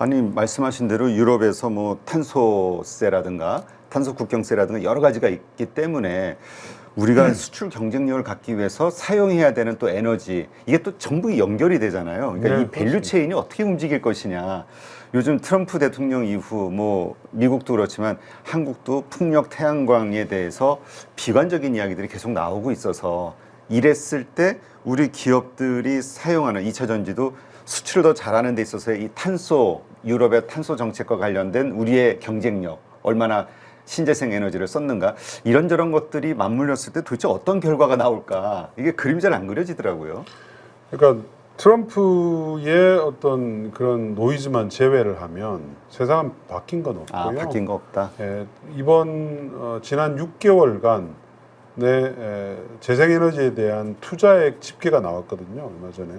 아니 말씀하신 대로 유럽에서 뭐 탄소세라든가 탄소 국경세라든가 여러 가지가 있기 때문에 우리가 수출 경쟁력을 갖기 위해서 사용해야 되는 또 에너지 이게 또 전부 연결이 되잖아요. 그러니까 네, 이 밸류 체인이 어떻게 움직일 것이냐. 요즘 트럼프 대통령 이후 뭐 미국도 그렇지만 한국도 풍력 태양광에 대해서 비관적인 이야기들이 계속 나오고 있어서 이랬을 때 우리 기업들이 사용하는 2차 전지도 수출을 더 잘하는 데 있어서 이 탄소 유럽의 탄소 정책과 관련된 우리의 경쟁력 얼마나 신재생 에너지를 썼는가 이런저런 것들이 맞물렸을 때 도대체 어떤 결과가 나올까 이게 그림이 잘 안 그려지더라고요. 그러니까 트럼프의 어떤 그런 노이즈만 제외를 하면 세상은 바뀐 건 없고요. 아, 바뀐 거 없다. 이번 지난 6개월간 재생에너지에 대한 투자액 집계가 나왔거든요. 얼마 전에.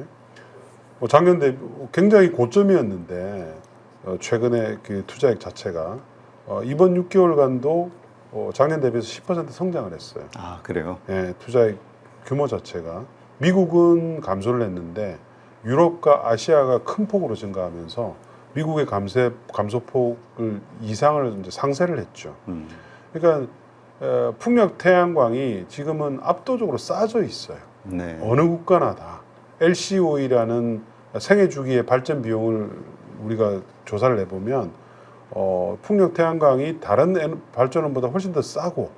작년 대비 굉장히 고점이었는데 최근에 그 투자액 자체가 이번 6개월간도 작년 대비해서 10% 성장을 했어요. 아, 그래요? 투자액 규모 자체가. 미국은 감소를 했는데 유럽과 아시아가 큰 폭으로 증가하면서 미국의 감소폭을 이상을 이제 상쇄를 했죠. 그러니까 풍력 태양광이 지금은 압도적으로 싸져 있어요. 네. 어느 국가나 다. LCOE라는 생애 주기의 발전 비용을 우리가 조사를 해보면 풍력 태양광이 다른 발전원보다 훨씬 더 싸고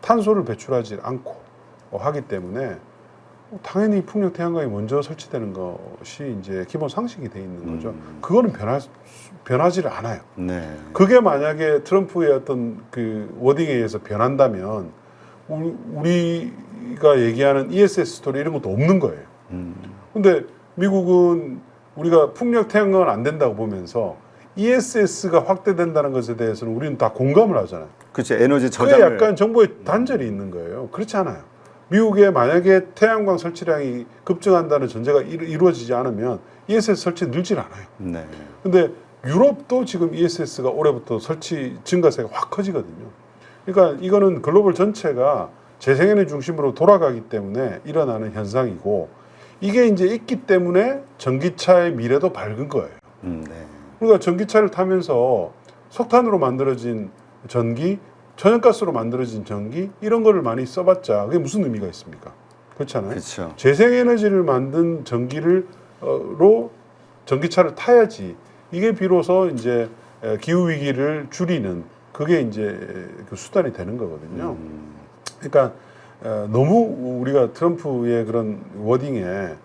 탄소를 배출하지 않고 하기 때문에 당연히 풍력 태양광이 먼저 설치되는 것이 이제 기본 상식이 돼 있는 거죠. 그거는 변하지를 않아요. 네. 그게 만약에 트럼프의 어떤 그 워딩에 의해서 변한다면 우리가 얘기하는 ESS 스토리 이런 것도 없는 거예요. 근데 미국은 우리가 풍력 태양광은 안 된다고 보면서 ESS가 확대된다는 것에 대해서는 우리는 다 공감을 하잖아요. 그렇죠. 에너지 그게 저장을 약간 정보의 단절이 있는 거예요. 그렇지 않아요. 미국에 만약에 태양광 설치량이 급증한다는 전제가 이루어지지 않으면 ESS 설치 늘질 않아요. 네. 근데 유럽도 지금 ESS가 올해부터 설치 증가세가 확 커지거든요. 그러니까 이거는 글로벌 전체가 재생에너지 중심으로 돌아가기 때문에 일어나는 현상이고 이게 이제 있기 때문에 전기차의 미래도 밝은 거예요. 네. 우리가 전기차를 타면서 석탄으로 만들어진 전기, 천연가스로 만들어진 전기 이런 거를 많이 써봤자 그게 무슨 의미가 있습니까? 그렇잖아요. 그렇죠. 재생에너지를 만든 전기를 로 전기차를 타야지 이게 비로소 이제 기후 위기를 줄이는 그게 이제 그 수단이 되는 거거든요. 그러니까 너무 우리가 트럼프의 그런 워딩에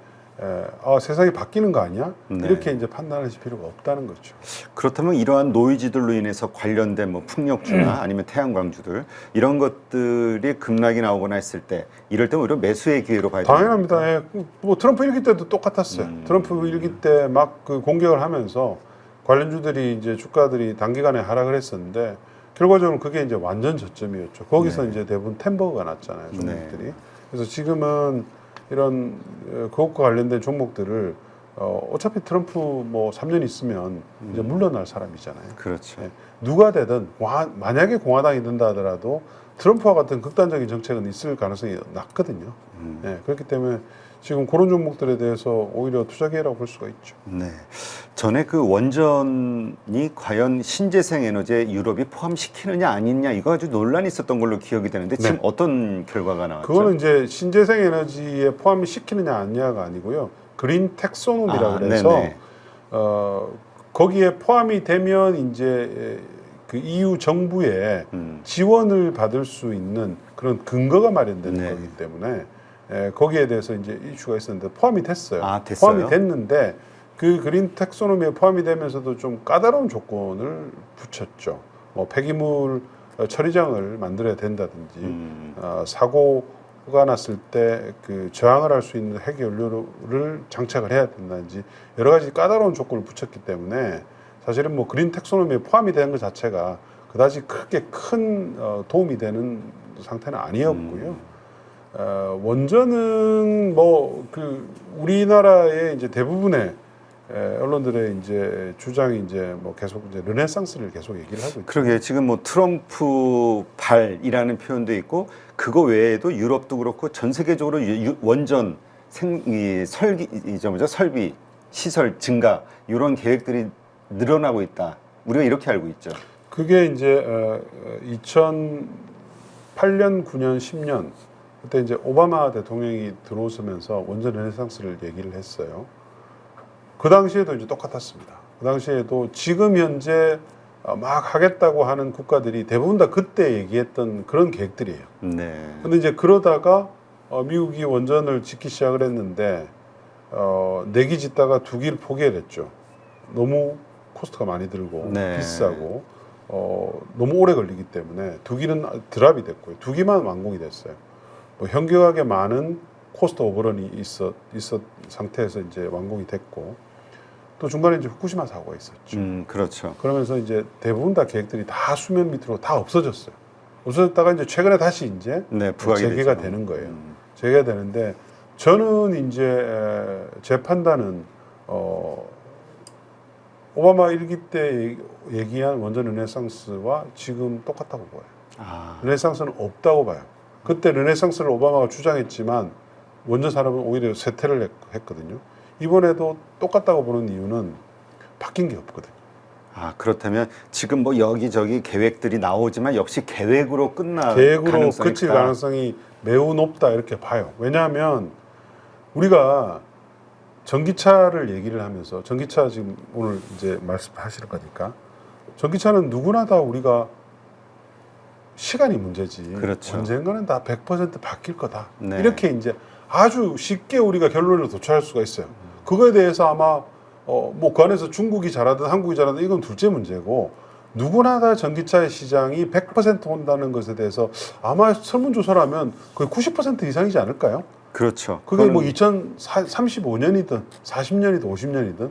세상이 바뀌는 거 아니야? 네. 이렇게 이제 판단하실 필요가 없다는 거죠. 그렇다면 이러한 노이즈들로 인해서 관련된 뭐 풍력주나 아니면 태양광주들 이런 것들이 급락이 나오거나 했을 때 이럴 때는 오히려 매수의 기회로 봐야 됩니다. 당연합니다. 뭐 트럼프 일기 때도 똑같았어요. 트럼프 일기 때 막 그 공격을 하면서 관련주들이 이제 주가들이 단기간에 하락을 했었는데 결과적으로 그게 이제 완전 저점이었죠. 거기서 네. 이제 대부분 템버가 났잖아요, 종목들이. 그래서 지금은 이런 그것과 관련된 종목들을 어차피 트럼프 뭐 3년 있으면 이제 물러날 사람이잖아요. 그렇죠. 누가 되든 만약에 공화당이 된다 하더라도 트럼프와 같은 극단적인 정책은 있을 가능성이 낮거든요. 그렇기 때문에 지금 그런 종목들에 대해서 오히려 투자 기회라고 볼 수가 있죠. 네. 전에 그 원전이 과연 신재생 에너지에 유럽이 포함시키느냐 아니냐 이거 아주 논란이 있었던 걸로 기억이 되는데 지금 어떤 결과가 나왔죠? 그거는 이제 신재생 에너지에 포함시키느냐 아니냐가 아니고요. 그린 텍소노미라고 그래서 거기에 포함이 되면 이제 그 EU 정부의 지원을 받을 수 있는 그런 근거가 마련되는 거기 때문에 거기에 대해서 이제 이슈가 있었는데 포함이 됐어요. 됐어요? 포함이 됐는데 그 그린 텍소노미에 포함이 되면서도 좀 까다로운 조건을 붙였죠. 뭐 폐기물 처리장을 만들어야 된다든지 사고가 났을 때 그 저항을 할 수 있는 핵 연료를 장착을 해야 된다든지 여러 가지 까다로운 조건을 붙였기 때문에 사실은 뭐 그린 텍소노미에 포함이 되는 것 자체가 그다지 크게 큰 도움이 되는 상태는 아니었고요. 원전은 뭐 그 우리나라의 이제 대부분의 언론들의 이제 주장이 이제 뭐 계속 이제 르네상스를 계속 얘기를 하고 있죠. 그러게 지금 뭐 트럼프 발이라는 표현도 있고 그거 외에도 유럽도 그렇고 전 세계적으로 원전 설비 시설 증가 이런 계획들이 늘어나고 있다. 우리가 이렇게 알고 있죠. 그게 이제 2008년, 9년, 10년 그때 이제 오바마 대통령이 들어오면서 원전 르네상스를 얘기를 했어요. 그 당시에도 이제 똑같았습니다. 그 당시에도 지금 현재 막 하겠다고 하는 국가들이 대부분 다 그때 얘기했던 그런 계획들이에요. 네. 근데 이제 그러다가 미국이 원전을 짓기 시작을 했는데 4기 짓다가 2기를 포기했죠. 너무 코스트가 많이 들고 네. 비싸고 너무 오래 걸리기 때문에 2기는 드랍이 됐고요. 2기만 완공이 됐어요. 뭐 현격하게 많은 코스트 오버런이 있었 상태에서 이제 완공이 됐고 또 중간에 이제 후쿠시마 사고가 있었죠. 그렇죠. 그러면서 이제 대부분 다 계획들이 다 수면 밑으로 다 없어졌어요. 없어졌다가 이제 최근에 다시 이제 네, 부각이 재개가 되죠. 되는 거예요. 재개가 되는데 저는 이제 제 판단은 오바마 1기 때 얘기한 원전 르네상스와 지금 똑같다고 보여요. 아, 르네상스는 없다고 봐요. 그때 르네상스를 오바마가 주장했지만 원전 산업은 오히려 쇠퇴를 했거든요. 이번에도 똑같다고 보는 이유는 바뀐 게 없거든요. 아, 그렇다면 지금 뭐 여기저기 계획들이 나오지만 역시 계획으로 끝날 계획으로 가능성이 그칠 있다. 가능성이 매우 높다 이렇게 봐요. 왜냐하면 우리가 전기차를 얘기를 하면서 전기차 지금 오늘 이제 말씀하실 거니까 전기차는 누구나 다 우리가 시간이 문제지 그렇죠. 언젠가는 다 100% 바뀔 거다. 네. 이렇게 이제 아주 쉽게 우리가 결론을 도출할 수가 있어요. 그거에 대해서 아마 뭐 그 안에서 중국이 잘하든 한국이 잘하든 이건 둘째 문제고 누구나 다 전기차의 시장이 100% 온다는 것에 대해서 아마 설문조사라면 거의 90% 이상이지 않을까요? 그렇죠. 그게 뭐 그거는 2035년이든 40년이든 50년이든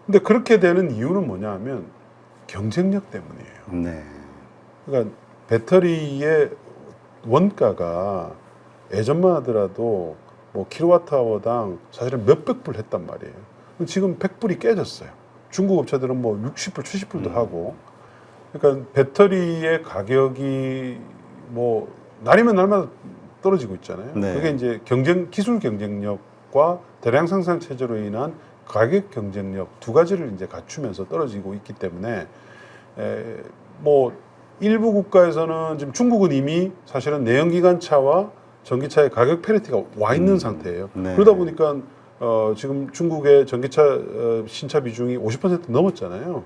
근데 그렇게 되는 이유는 뭐냐 하면 경쟁력 때문이에요. 네. 그러니까 배터리의 원가가 예전만 하더라도 뭐 킬로와트아워당 사실은 몇백 불 했단 말이에요. 지금 100불이 깨졌어요. 중국 업체들은 뭐 60불, 70불도 하고. 그러니까 배터리의 가격이 뭐 날이면 날마다 떨어지고 있잖아요. 네. 그게 이제 기술 경쟁력과 대량 생산 체제로 인한 가격 경쟁력 두 가지를 이제 갖추면서 떨어지고 있기 때문에 뭐 일부 국가에서는 지금 중국은 이미 사실은 내연기관차와 전기차의 가격 패리티가 와 있는 상태예요. 네. 그러다 보니까 지금 중국의 전기차 신차 비중이 50% 넘었잖아요.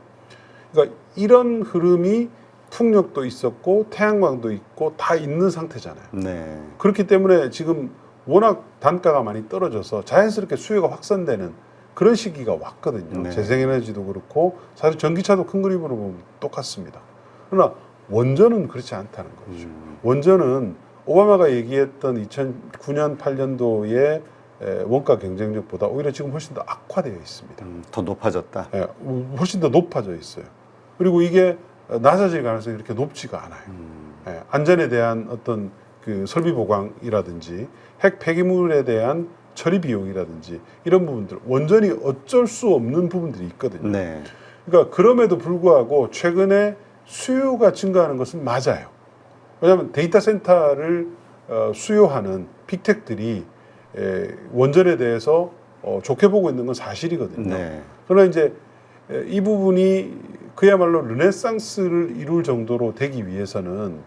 그러니까 이런 흐름이 풍력도 있었고 태양광도 있고 다 있는 상태잖아요. 네. 그렇기 때문에 지금 워낙 단가가 많이 떨어져서 자연스럽게 수요가 확산되는 그런 시기가 왔거든요. 네. 재생에너지도 그렇고 사실 전기차도 큰 그림으로 보면 똑같습니다. 그러나 원전은 그렇지 않다는 거죠. 원전은 오바마가 얘기했던 2009년 8년도의 원가 경쟁력보다 오히려 지금 훨씬 더 악화되어 있습니다. 더 높아졌다. 예, 훨씬 더 높아져 있어요. 그리고 이게 낮아질 가능성이 그렇게 높지가 않아요. 예, 안전에 대한 어떤 그 설비 보강이라든지 핵 폐기물에 대한 처리 비용이라든지 이런 부분들 원전이 어쩔 수 없는 부분들이 있거든요. 네. 그러니까 그럼에도 불구하고 최근에 수요가 증가하는 것은 맞아요. 왜냐하면 데이터 센터를 수요하는 빅텍들이 원전에 대해서 좋게 보고 있는 건 사실이거든요. 네. 그러나 이제 이 부분이 그야말로 르네상스를 이룰 정도로 되기 위해서는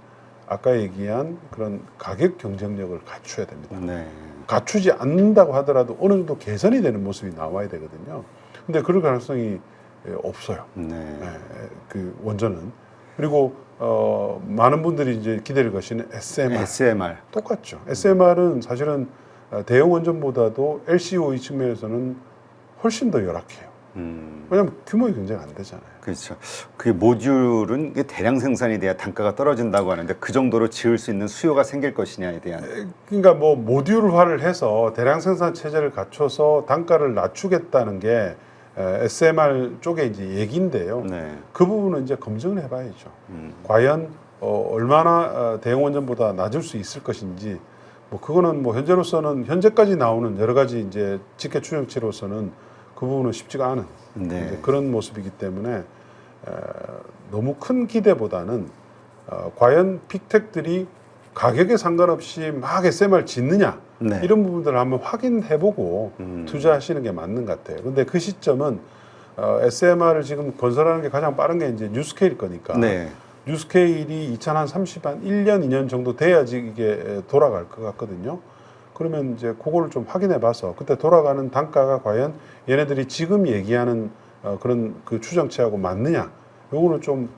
아까 얘기한 그런 가격 경쟁력을 갖춰야 됩니다. 네. 갖추지 않는다고 하더라도 어느 정도 개선이 되는 모습이 나와야 되거든요. 근데 그럴 가능성이 없어요. 네. 그 원전은. 그리고 많은 분들이 이제 기대를 거시는 SMR. 똑같죠. SMR은 사실은 대형 원전보다도 LCOE 측면에서는 훨씬 더 열악해요. 왜냐하면 규모가 굉장히 안 되잖아요. 그렇죠. 그 모듈은 이게 대량 생산이 돼야 단가가 떨어진다고 하는데 그 정도로 지을 수 있는 수요가 생길 것이냐에 대한. 그러니까 뭐 모듈화를 해서 대량 생산 체제를 갖춰서 단가를 낮추겠다는 게 SMR 쪽의 이제 얘기인데요. 네. 그 부분은 이제 검증을 해봐야죠. 과연 얼마나 대형 원전보다 낮을 수 있을 것인지. 뭐 그거는 뭐 현재까지 나오는 여러 가지 이제 집계 추정치로서는 그 부분은 쉽지가 않은 네. 이제 그런 모습이기 때문에 너무 큰 기대보다는 과연 빅텍들이 가격에 상관없이 막 SMR 짓느냐 네. 이런 부분들을 한번 확인해보고 투자하시는 게 맞는 것 같아요. 근데 그 시점은 SMR을 지금 건설하는 게 가장 빠른 게 이제 뉴스케일 거니까. 네. 뉴스케일이 2031년, 2년 정도 돼야지 이게 돌아갈 것 같거든요. 그러면 이제 그거를 좀 확인해 봐서 그때 돌아가는 단가가 과연 얘네들이 지금 얘기하는 그런 그 추정치하고 맞느냐, 요거를 좀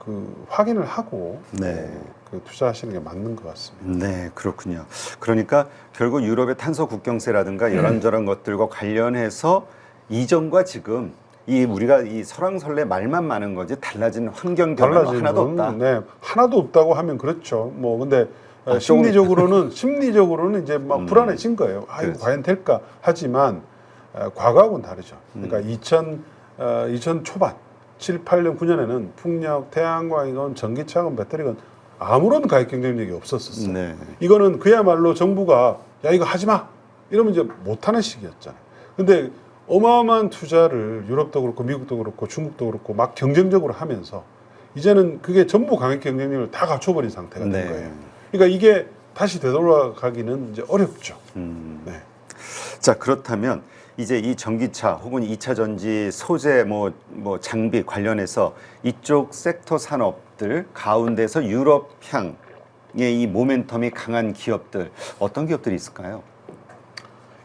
그 확인을 하고 네. 그 투자하시는 게 맞는 것 같습니다. 네, 그렇군요. 그러니까 결국 유럽의 탄소 국경세라든가 이런저런 것들과 관련해서 이전과 지금 이 우리가 이 설왕설래 말만 많은 거지 달라진 환경 변화가 달라진 하나도 건, 없다. 네, 하나도 없다고 하면 그렇죠. 뭐 근데 조금 심리적으로는 이제 막 불안해진 거예요. 아, 이거 그렇죠. 과연 될까? 하지만 과거하고는 다르죠. 그러니까 2000 초반, 7, 8년, 9년에는 풍력, 태양광이건 전기차건 배터리건 아무런 가격 경쟁력이 없었었어요. 네. 이거는 그야말로 정부가 야 이거 하지 마 이러면 이제 못하는 시기였잖아요. 근데 어마어마한 투자를 유럽도 그렇고 미국도 그렇고 중국도 그렇고 막 경쟁적으로 하면서 이제는 그게 전부 가격 경쟁력을 다 갖춰버린 상태가 된 네. 거예요. 그러니까 이게 다시 되돌아가기는 이제 어렵죠. 네. 자, 그렇다면 이제 이 전기차 혹은 2차 전지 소재 뭐 장비 관련해서 이쪽 섹터 산업들 가운데서 유럽향의 이 모멘텀이 강한 기업들 어떤 기업들이 있을까요?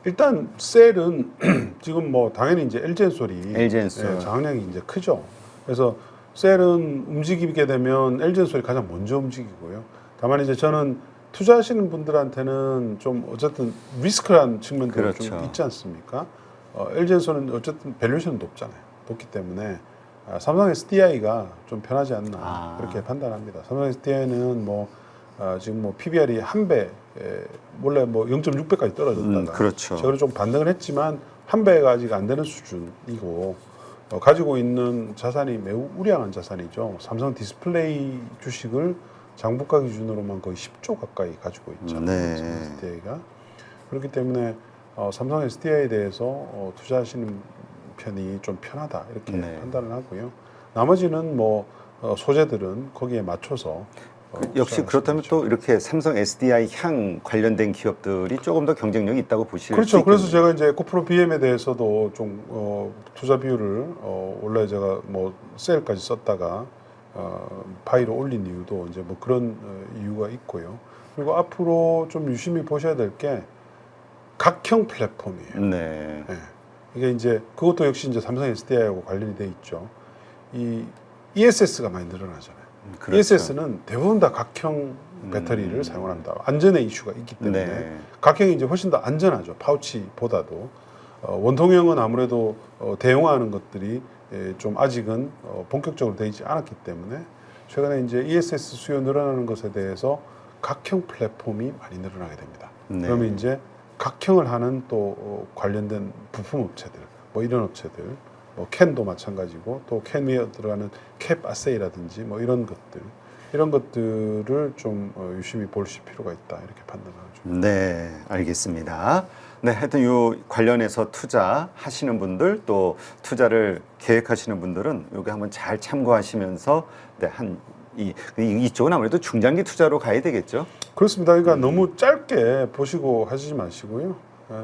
일단 셀은 지금 뭐 당연히 이제 LG엔솔이 LG엔솔. 장악력이 이제 크죠. 그래서 셀은 움직이게 되면 LG엔솔이 가장 먼저 움직이고요. 다만 이제 저는 투자하시는 분들한테는 좀 어쨌든 리스크란 측면도 그렇죠. 좀 있지 않습니까? LG엔솔은 어쨌든 밸류에이션은 높잖아요. 높기 때문에 삼성 SDI가 좀 편하지 않나 그렇게 판단합니다. 삼성 SDI는 뭐 지금 뭐 PBR이 한 배, 원래 뭐 0.6배까지 떨어졌다가 그렇죠. 최근에 좀 반등을 했지만 한 배가 아직 안 되는 수준이고 가지고 있는 자산이 매우 우량한 자산이죠. 삼성 디스플레이 주식을 장부가 기준으로만 거의 10조 가까이 가지고 있잖아요. 네. 삼성 SDI가. 그렇기 때문에 삼성 SDI에 대해서 투자하시는 편이 좀 편하다 이렇게 네. 판단을 하고요. 나머지는 뭐 소재들은 거기에 맞춰서 역시 그렇다면 또 이렇게 삼성 SDI 향 관련된 기업들이 조금 더 경쟁력이 있다고 보실 수 그렇죠. 있겠네요. 그래서 제가 이제 고프로 BM에 대해서도 좀 투자 비율을 원래 제가 뭐 셀까지 썼다가 바이로 올린 이유도 이제 뭐 그런 이유가 있고요. 그리고 앞으로 좀 유심히 보셔야 될 게 각형 플랫폼이에요. 네. 네. 이게 이제 그것도 역시 이제 삼성 SDI하고 관련이 돼 있죠. 이 ESS가 많이 늘어나잖아요. 그렇죠. ESS는 대부분 다 각형 배터리를 사용합니다. 안전의 이슈가 있기 때문에 네. 각형이 이제 훨씬 더 안전하죠. 파우치보다도 원통형은 아무래도 대용화하는 것들이 좀 아직은 본격적으로 되어 있지 않았기 때문에 최근에 이제 ESS 수요 늘어나는 것에 대해서 각형 플랫폼이 많이 늘어나게 됩니다. 네. 그러면 이제 각형을 하는 또 관련된 부품 업체들, 뭐 이런 업체들, 뭐 캔도 마찬가지고 또 캔 위에 들어가는 캡 아세이라든지 뭐 이런 것들을 좀 유심히 보실 필요가 있다 이렇게 판단하죠. 네, 알겠습니다. 네, 하여튼 요 관련해서 투자하시는 분들 또 투자를 계획하시는 분들은 요게 한번 잘 참고하시면서 네, 이쪽은 아무래도 중장기 투자로 가야 되겠죠. 그렇습니다. 그러니까 너무 짧게 보시고 하시지 마시고요.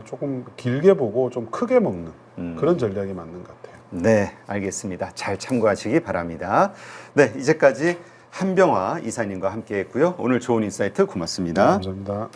조금 길게 보고 좀 크게 먹는 그런 전략이 맞는 것 같아요. 네, 알겠습니다. 잘 참고하시기 바랍니다. 네, 이제까지 한병화 이사님과 함께했고요. 오늘 좋은 인사이트 고맙습니다. 감사합니다.